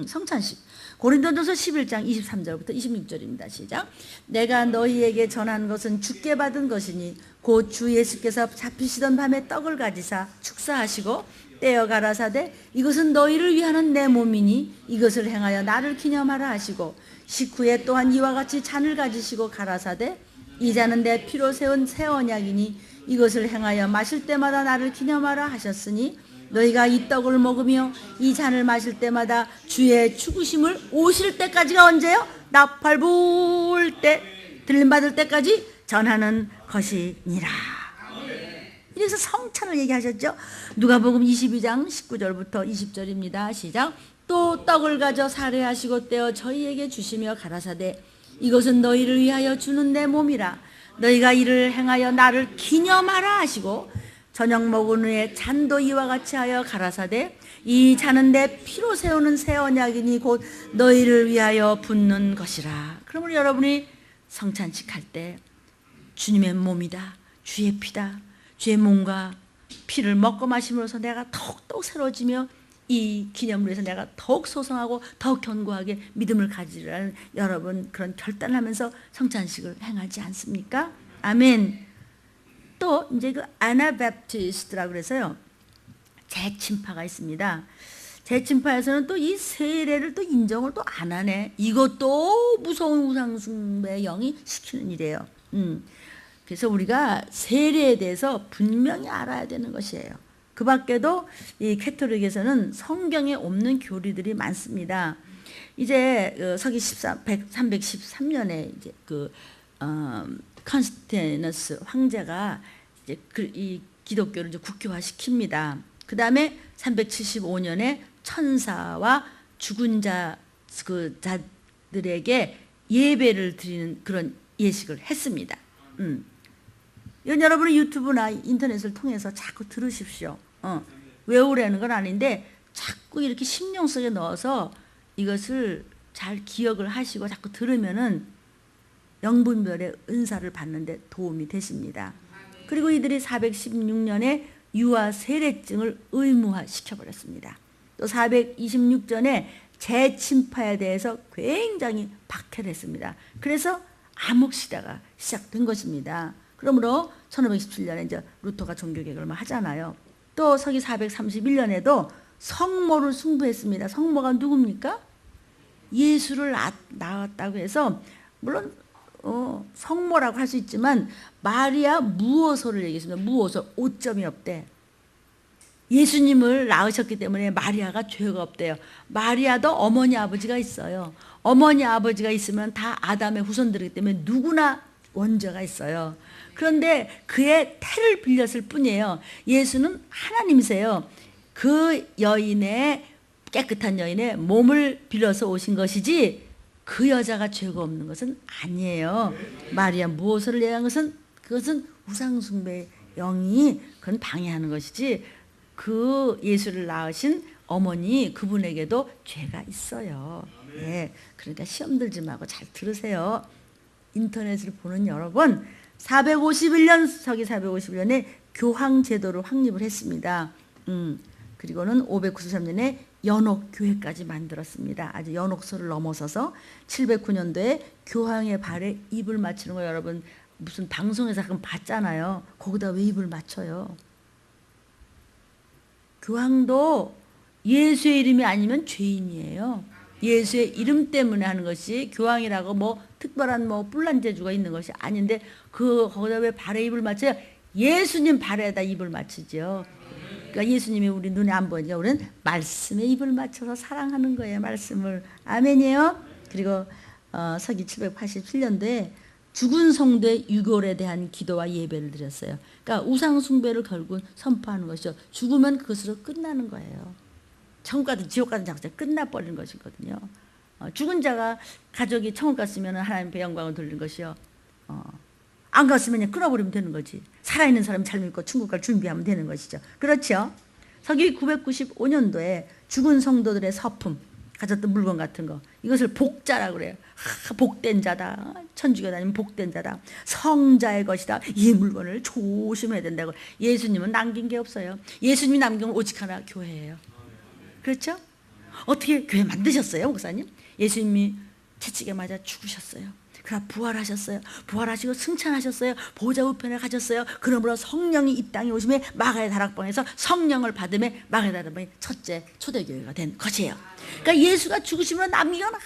성찬식. 고린도전서 11장 23절부터 26절입니다. 시작. 내가 너희에게 전한 것은 주께 받은 것이니 곧 주 예수께서 잡히시던 밤에 떡을 가지사 축사하시고 떼어 가라사대 이것은 너희를 위하는 내 몸이니 이것을 행하여 나를 기념하라 하시고 식후에 또한 이와 같이 잔을 가지시고 가라사대 이 잔은 내 피로 세운 새 언약이니 이것을 행하여 마실 때마다 나를 기념하라 하셨으니 너희가 이 떡을 먹으며 이 잔을 마실 때마다 주의 죽으심을 오실 때까지가 언제요? 나팔 불 때, 들림받을 때까지 전하는 것이니라. 이래서 성찬을 얘기하셨죠. 누가복음 22장 19절부터 20절입니다. 시작. 또 떡을 가져 사례하시고 떼어 저희에게 주시며 가라사대 이것은 너희를 위하여 주는 내 몸이라. 너희가 이를 행하여 나를 기념하라 하시고 저녁 먹은 후에 잔도 이와 같이 하여 가라사대 이 잔은 내 피로 세우는 새 언약이니 곧 너희를 위하여 붓는 것이라. 그러므로 여러분이 성찬식 할 때 주님의 몸이다, 주의 피다, 주의 몸과 피를 먹고 마심으로써 내가 더욱더욱 새로워지며 이 기념을 위해서 내가 더욱 소성하고 더욱 견고하게 믿음을 가지라는 여러분 그런 결단을 하면서 성찬식을 행하지 않습니까? 아멘. 또 이제 그 아나바프티스트라고 그래서요 재침파가 있습니다. 재침파에서는 또 이 세례를 또 인정을 또 안 하네. 이것도 무서운 우상숭배 영이 시키는 일이에요. 그래서 우리가 세례에 대해서 분명히 알아야 되는 것이에요. 그 밖에도 이 캐톨릭에서는 성경에 없는 교리들이 많습니다. 이제 서기 313년에 이제 컨스탄티누스 황제가 이제 이 기독교를 이제 국교화 시킵니다. 그 다음에 375년에 천사와 죽은 자들에게 예배를 드리는 그런 예식을 했습니다. 이건 여러분은 유튜브나 인터넷을 통해서 자꾸 들으십시오. 외우라는 건 아닌데 자꾸 이렇게 심령 속에 넣어서 이것을 잘 기억을 하시고 자꾸 들으면은 영분별의 은사를 받는데 도움이 되십니다. 그리고 이들이 416년에 유아 세례증을 의무화 시켜버렸습니다. 또 426년에 재침파에 대해서 굉장히 박해를 했습니다. 그래서 암흑시대가 시작된 것입니다. 그러므로 1527년에 이제 루터가 종교개혁을 하잖아요. 또 서기 431년에도 성모를 숭배했습니다. 성모가 누굽니까? 예수를 낳았다고 해서 물론 성모라고 할 수 있지만 마리아 무호소를 얘기했습니다. 무호소, 오점이 없대. 예수님을 낳으셨기 때문에 마리아가 죄가 없대요. 마리아도 어머니 아버지가 있어요. 어머니 아버지가 있으면 다 아담의 후손들이기 때문에 누구나 원죄가 있어요. 그런데 그의 태를 빌렸을 뿐이에요. 예수는 하나님이세요. 그 여인의 깨끗한 여인의 몸을 빌려서 오신 것이지 그 여자가 죄가 없는 것은 아니에요. 마리아 무엇을 얘기한 것은 그것은 우상숭배 영이 그건 방해하는 것이지 그 예수를 낳으신 어머니 그분에게도 죄가 있어요. 예, 그러니까 시험 들지 말고 잘 들으세요. 인터넷을 보는 여러분 451년 서기 451년에 교황 제도를 확립을 했습니다. 그리고는 593년에 연옥교회까지 만들었습니다. 아주 연옥서를 넘어서서 709년도에 교황의 발에 입을 맞추는 거 여러분 무슨 방송에서 가끔 봤잖아요. 거기다 왜 입을 맞춰요? 교황도 예수의 이름이 아니면 죄인이에요. 예수의 이름 때문에 하는 것이 교황이라고 뭐 특별한 뭐 뿔난 재주가 있는 것이 아닌데 거기다 왜 발에 입을 맞춰요? 예수님 발에다 입을 맞추죠. 그러니까 예수님이 우리 눈에 안 보이니까 우리는 말씀에 입을 맞춰서 사랑하는 거예요. 말씀을. 아멘이에요. 그리고 서기 787년도에 죽은 성도의 유골에 대한 기도와 예배를 드렸어요. 그러니까 우상 숭배를 결국 선포하는 것이죠. 죽으면 그것으로 끝나는 거예요. 천국 가든 지옥 가든 장소에 끝나버리는 것이거든요. 죽은 자가 가족이 천국 갔으면 하나님께 영광을 돌리는 것이요. 안 갔으면 그냥 끊어버리면 되는 거지. 살아있는 사람이 잘 믿고 천국 갈 준비하면 되는 것이죠. 그렇죠? 서기 995년도에 죽은 성도들의 서품, 가졌던 물건 같은 거 이것을 복자라고 그래요. 복된 자다. 천주교 다니면 복된 자다. 성자의 것이다. 이 물건을 조심해야 된다고. 예수님은 남긴 게 없어요. 예수님이 남긴 건 오직 하나 교회예요. 그렇죠? 어떻게 교회 만드셨어요, 목사님? 예수님이 채찍에 맞아 죽으셨어요. 그러나 부활하셨어요. 부활하시고 승천하셨어요. 보좌 우편에 가셨어요. 그러므로 성령이 이 땅에 오심에 마가의 다락방에서 성령을 받음에 마가의 다락방이 첫째 초대교회가 된 것이에요. 그러니까 예수가 죽으시면 남긴 건 한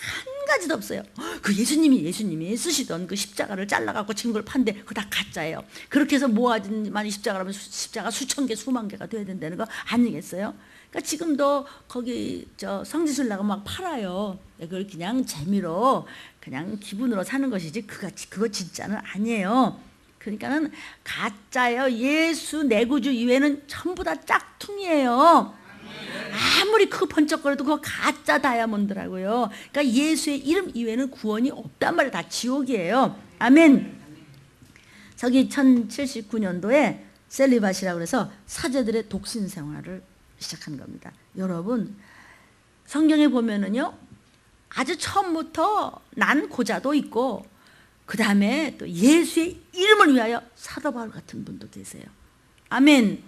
가지도 없어요. 그 예수님이 쓰시던 그 십자가를 잘라갖고 지금 걸 판데 그거 다 가짜예요. 그렇게 해서 모아진 많이 십자가라면 십자가 수천 개 수만 개가 돼야 된다는 거 아니겠어요? 그러니까 지금도 거기 성지순 나가 막 팔아요. 그걸 그냥 재미로 그냥 기분으로 사는 것이지 그거 진짜는 아니에요. 그러니까는 가짜예요. 예수 내구주 이외에는 전부 다 짝퉁이에요. 아무리 크고 번쩍거려도 그거 가짜 다이아몬드라고요. 그러니까 예수의 이름 이외에는 구원이 없단 말이에요. 다 지옥이에요. 아멘. 서기 1079년도에 셀리밧이라고 해서 사제들의 독신 생활을 시작한 겁니다. 여러분 성경에 보면은요 아주 처음부터 난 고자도 있고 그 다음에 또 예수의 이름을 위하여 사도 바울 같은 분도 계세요. 아멘.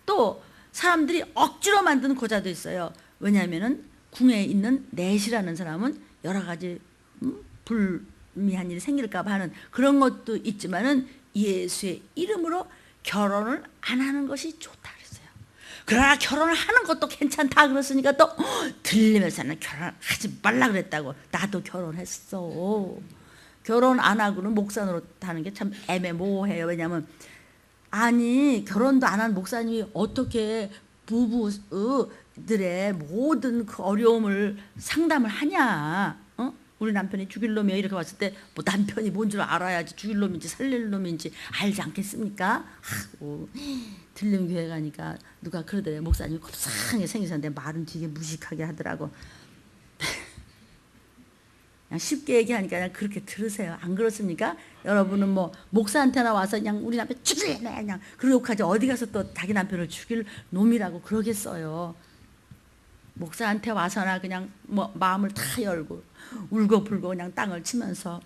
또 사람들이 억지로 만든 고자도 있어요. 왜냐하면은 궁에 있는 넷이라는 사람은 여러 가지 불미한 일이 생길까 봐 하는 그런 것도 있지만은 예수의 이름으로 결혼을 안 하는 것이 좋다 그랬어요. 그러나 결혼을 하는 것도 괜찮다 그랬으니까 또 들리면서는 결혼하지 말라 그랬다고. 나도 결혼했어. 결혼 안 하고는 목사 노릇하는 게 참 애매모호해요. 왜냐하면 아니 결혼도 안 한 목사님이 어떻게 부부들의 모든 그 어려움을 상담을 하냐. 우리 남편이 죽일 놈이야 이렇게 왔을 때 뭐 남편이 뭔 줄 알아야지 죽일 놈인지 살릴 놈인지 알지 않겠습니까? 들림 교회 가니까 누가 그러더래. 목사님이 고상하게 생기셨는데 말은 되게 무식하게 하더라고. 그냥 쉽게 얘기하니까 그냥 그렇게 들으세요. 안 그렇습니까? 여러분은 뭐 목사한테나 와서 그냥 우리 남편 죽일래 그냥 그러고 가지 어디 가서 또 자기 남편을 죽일 놈이라고 그러겠어요. 목사한테 와서나 그냥 뭐 마음을 다 열고 울고불고 그냥 땅을 치면서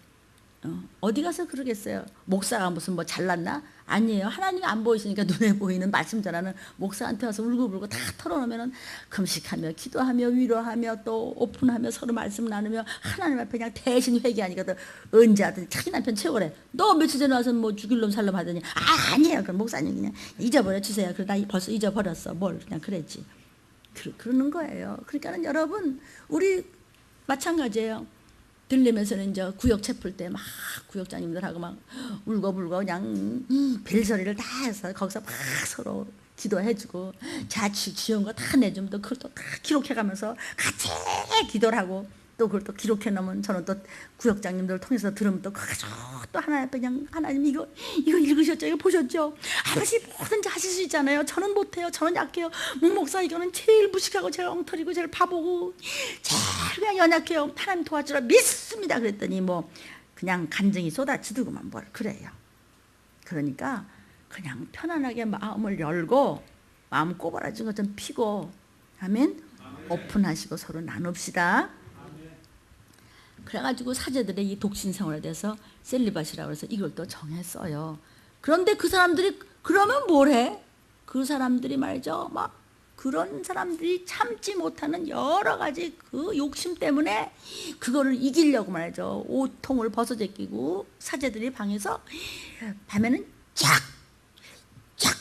어디 가서 그러겠어요. 목사가 무슨 뭐 잘났나? 아니에요. 하나님이 안 보이시니까 눈에 보이는 말씀 전하는 목사한테 와서 울고불고 다 털어놓으면 금식하며 기도하며 위로하며 또 오픈하며 서로 말씀 나누며 하나님 앞에 그냥 대신 회개하니까 또 언제 하든지 자기 남편 채우래. 너 며칠 전에 와서 뭐 죽일 놈 살려 하더니 아니에요. 그럼 목사님 그냥 잊어버려 주세요. 그래 나 벌써 잊어버렸어. 뭘 그냥 그랬지. 그러는 거예요. 그러니까는 여러분 우리 마찬가지예요. 들리면서는 이제 구역 채플 때 막 구역장님들하고 막 울고불고 그냥 별소리를 다 해서 거기서 막 서로 기도해주고 자취 지은 거 다 내주면 또 그걸 또 다 기록해가면서 같이 기도를 하고 또 그걸 또 기록해 놓으면 저는 또 구역장님들 통해서 들으면 또 가지고 또 하나님 앞에 그냥 하나님 이거 읽으셨죠? 이거 보셨죠? 아버지 뭐든지 하실 수 있잖아요. 저는 못해요. 저는 약해요. 목사 이거는 제일 무식하고 제일 엉터리고 제일 바보고 제일 그냥 연약해요. 하나님 도와주라 믿습니다. 그랬더니 뭐 그냥 간증이 쏟아지더구만 뭘 그래요. 그러니까 그냥 편안하게 마음을 열고 마음 꼬부라진 것 좀 피고 아멘. 오픈하시고 서로 나눕시다. 그래가지고 사제들의 이 독신 생활에 대해서 셀리밭이라고 해서 이걸 또 정했어요. 그런데 그 사람들이 그러면 뭘 해? 그 사람들이 말이죠. 막 그런 사람들이 참지 못하는 여러 가지 그 욕심 때문에 그거를 이기려고 말이죠. 옷통을 벗어제끼고 사제들이 방에서 밤에는 쫙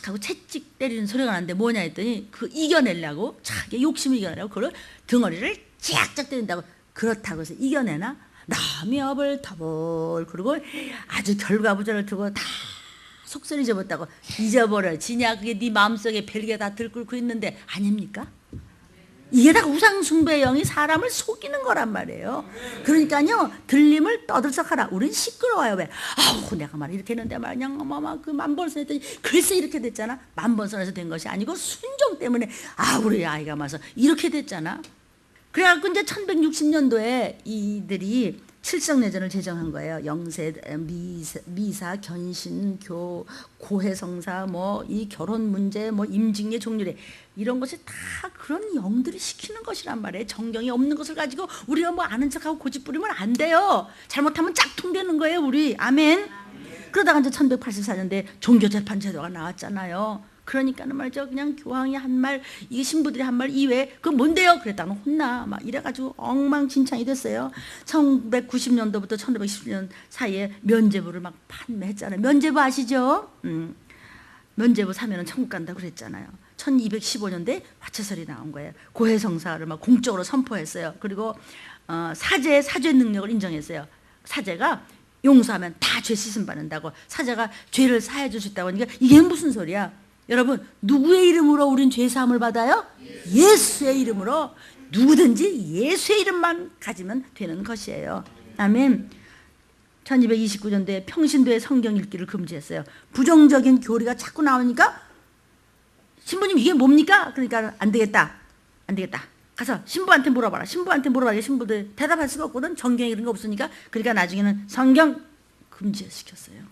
하고 채찍 때리는 소리가 나는데 뭐냐 했더니 그 이겨내려고 자기 욕심을 이겨내려고 그걸 등어리를 쫙 때린다고. 그렇다고 해서 이겨내나? 남의 업을 터벌 그러고 아주 결과부전을 두고 다 속설이 접었다고 잊어버려지냐? 그게 네 마음속에 별게 다 들끓고 있는데 아닙니까? 이게 다 우상숭배의 영이 사람을 속이는 거란 말이에요. 그러니까요 들림을 떠들썩하라. 우린 시끄러워요. 왜? 아우 내가 말 이렇게 했는데 말이야 그 만번선 했더니 글쎄 이렇게 됐잖아. 만번선에서 된 것이 아니고 순종 때문에 우리 아이가 와서 이렇게 됐잖아. 그래갖고 이제 1160년도에 이들이 칠성내전을 제정한 거예요. 영세, 미사, 견신, 고해성사, 뭐 이 결혼 문제, 뭐 임직례, 종률례 이런 것이 다 그런 영들이 시키는 것이란 말이에요. 정경이 없는 것을 가지고 우리가 뭐 아는 척하고 고집 부리면 안 돼요. 잘못하면 짝퉁 되는 거예요, 우리. 아멘. 그러다가 이제 1184년도에 종교재판 제도가 나왔잖아요. 그러니까는 말이죠. 그냥 교황이 한 말, 이 신부들이 한 말 이외에 그건 뭔데요? 그랬다면 혼나. 막 이래가지고 엉망진창이 됐어요. 1990년도부터 1910년 사이에 면죄부를 막 판매했잖아요. 면죄부 아시죠? 면죄부 사면은 천국 간다고 그랬잖아요. 1215년도에 화채설이 나온 거예요. 고해성사를 막 공적으로 선포했어요. 그리고 사죄 능력을 인정했어요. 사죄가 용서하면 다 죄 씻음 받는다고. 사죄가 죄를 사해 줄 수 있다고 하니까 이게 무슨 소리야? 여러분 누구의 이름으로 우린 죄사함을 받아요? 예수의 이름으로. 누구든지 예수의 이름만 가지면 되는 것이에요. 아멘. 1229년도에 평신도에 성경 읽기를 금지했어요. 부정적인 교리가 자꾸 나오니까 신부님 이게 뭡니까? 그러니까 안 되겠다. 가서 신부한테 물어봐라. 신부들 대답할 수가 없거든. 정경에 이런 거 없으니까. 그러니까 나중에는 성경 금지시켰어요.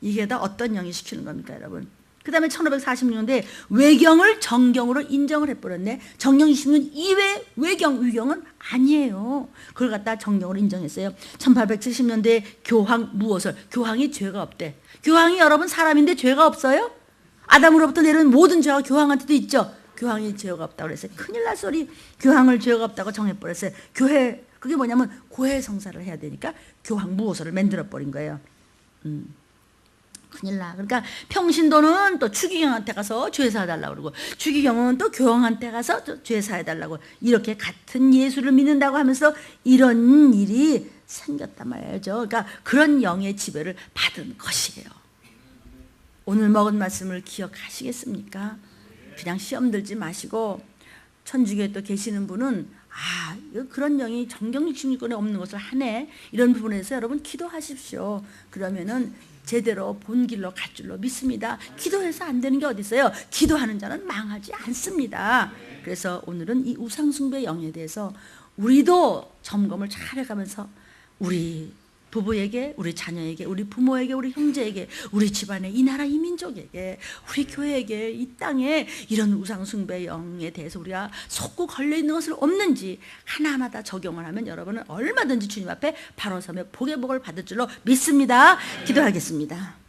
이게 다 어떤 영이 시키는 겁니까 여러분? 그 다음에 1546년도에 외경을 정경으로 인정을 해버렸네. 정경 20년 이외 외경, 위경은 아니에요. 그걸 갖다 정경으로 인정했어요. 1870년도에 교황 무호설. 교황이 죄가 없대. 교황이 여러분 사람인데 죄가 없어요? 아담으로부터 내려온 모든 죄가 교황한테도 있죠. 교황이 죄가 없다고 그랬어요. 큰일 날 소리. 교황을 죄가 없다고 정해버렸어요. 교회, 그게 뭐냐면 고해성사를 해야 되니까 교황 무호설을 만들어버린 거예요. 큰일 나. 그러니까 평신도는 또 추기경한테 가서 죄 사해달라고 그러고 추기경은 또 교황한테 가서 죄 사해달라고 이렇게 같은 예수를 믿는다고 하면서 이런 일이 생겼단 말이죠. 그러니까 그런 영의 지배를 받은 것이에요. 오늘 먹은 말씀을 기억하시겠습니까? 그냥 시험 들지 마시고 천주교에 또 계시는 분은 그런 영이 정경 66권에 없는 것을 하네. 이런 부분에서 여러분 기도하십시오. 그러면은 제대로 본 길로 갈 줄로 믿습니다. 기도해서 안 되는 게 어디 있어요? 기도하는 자는 망하지 않습니다. 그래서 오늘은 이 우상숭배 영에 대해서 우리도 점검을 잘 해가면서 우리 부부에게, 우리 자녀에게, 우리 부모에게, 우리 형제에게, 우리 집안에, 이 나라 이 민족에게, 우리 교회에게, 이 땅에 이런 우상숭배 영에 대해서 우리가 속고 걸려있는 것을 없는지 하나하나 다 적용을 하면 여러분은 얼마든지 주님 앞에 바로 서며 복의 복을 받을 줄로 믿습니다. 기도하겠습니다.